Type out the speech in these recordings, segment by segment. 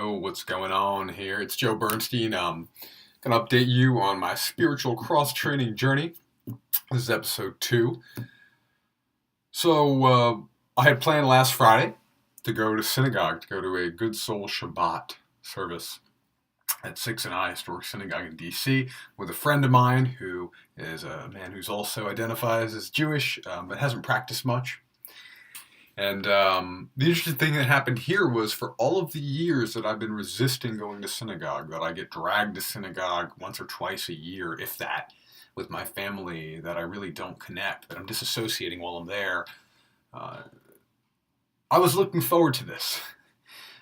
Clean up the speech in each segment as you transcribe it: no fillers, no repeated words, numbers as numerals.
Yo, what's going on here? It's Joe Bernstein. Gonna update you on my spiritual cross-training journey. This is episode 2. I had planned last Friday to go to synagogue, to go to a Good Soul Shabbat service at 6 and I Historic Synagogue in D.C. with a friend of mine who is a man who's also identifies as Jewish, but hasn't practiced much. And the interesting thing that happened here was for all of the years that I've been resisting going to synagogue, that I get dragged to synagogue once or twice a year, if that, with my family, that I really don't connect, that I'm disassociating while I'm there. I was looking forward to this.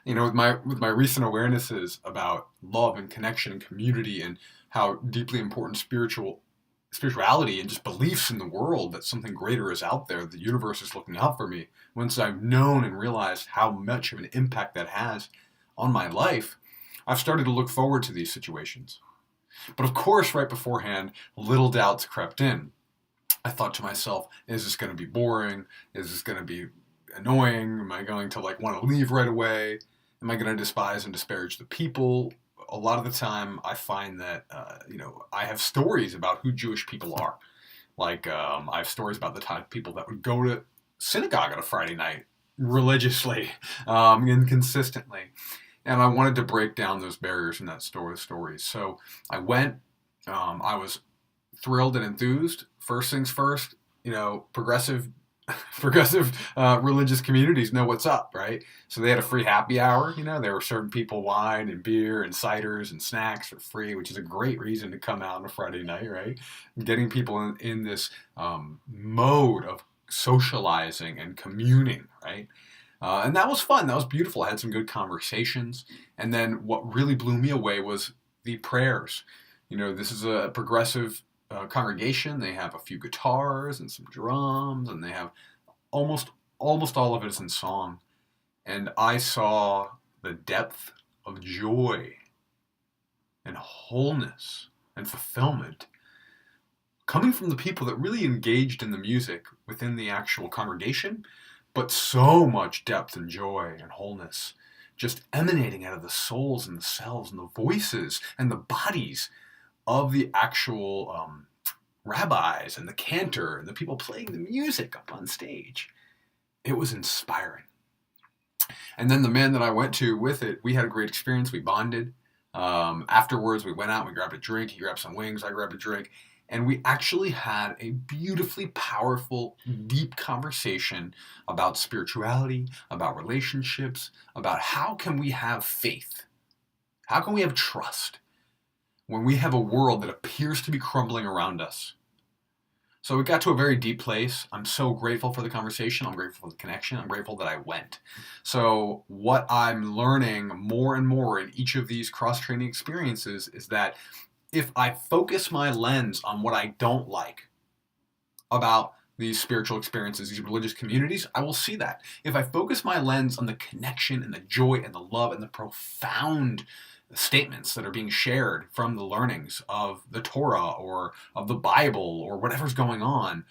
You know, with my recent awarenesses about love and connection and community and how deeply important spirituality and just beliefs in the world that something greater is out there, the universe is looking out for me. Once I've known and realized how much of an impact that has on my life, I've started to look forward to these situations. But of course, right beforehand, little doubts crept in. I thought to myself, is this going to be boring? Is this going to be annoying? Am I going to want to leave right away? Am I going to despise and disparage the people? A lot of the time, I find that, I have stories about who Jewish people are. I have stories about the type of people that would go to synagogue on a Friday night religiously and consistently. And I wanted to break down those barriers in that stories. So I went. I was thrilled and enthused. First things first, progressive religious communities know what's up, right? So they had a free happy hour. They were serving people wine and beer and ciders and snacks for free, which is a great reason to come out on a Friday night, right? Getting people in this mode of socializing and communing, right? And that was fun. That was beautiful. I had some good conversations. And then what really blew me away was the prayers. This is a progressive congregation. They have a few guitars and some drums, and they have almost all of it is in song. And I saw the depth of joy and wholeness and fulfillment coming from the people that really engaged in the music within the actual congregation, but so much depth and joy and wholeness just emanating out of the souls and the selves and the voices and the bodies of the actual rabbis and the cantor and the people playing the music up on stage. It was inspiring. And then the man that I went to with it, we had a great experience. We bonded. Afterwards, we went out, we grabbed a drink. He grabbed some wings, I grabbed a drink. And we actually had a beautifully powerful, deep conversation about spirituality, about relationships, about how can we have faith? How can we have trust when we have a world that appears to be crumbling around us? So it got to a very deep place. I'm so grateful for the conversation. I'm grateful for the connection. I'm grateful that I went. So what I'm learning more and more in each of these cross-training experiences is that if I focus my lens on what I don't like about these spiritual experiences, these religious communities, I will see that. If I focus my lens on the connection and the joy and the love and the profound statements that are being shared from the learnings of the Torah or of the Bible or whatever's going on,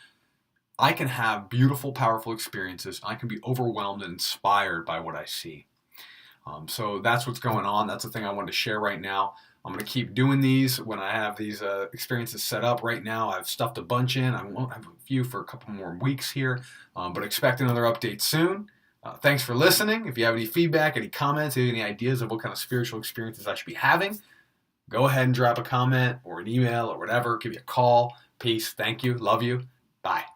I can have beautiful, powerful experiences. I can be overwhelmed and inspired by what I see. So that's what's going on. That's the thing I wanted to share right now. I'm going to keep doing these when I have these experiences set up. Right now, I've stuffed a bunch in. I won't have a few for a couple more weeks here, but expect another update soon. Thanks for listening. If you have any feedback, any comments, any ideas of what kind of spiritual experiences I should be having, go ahead and drop a comment or an email or whatever. Give me a call. Peace. Thank you. Love you. Bye.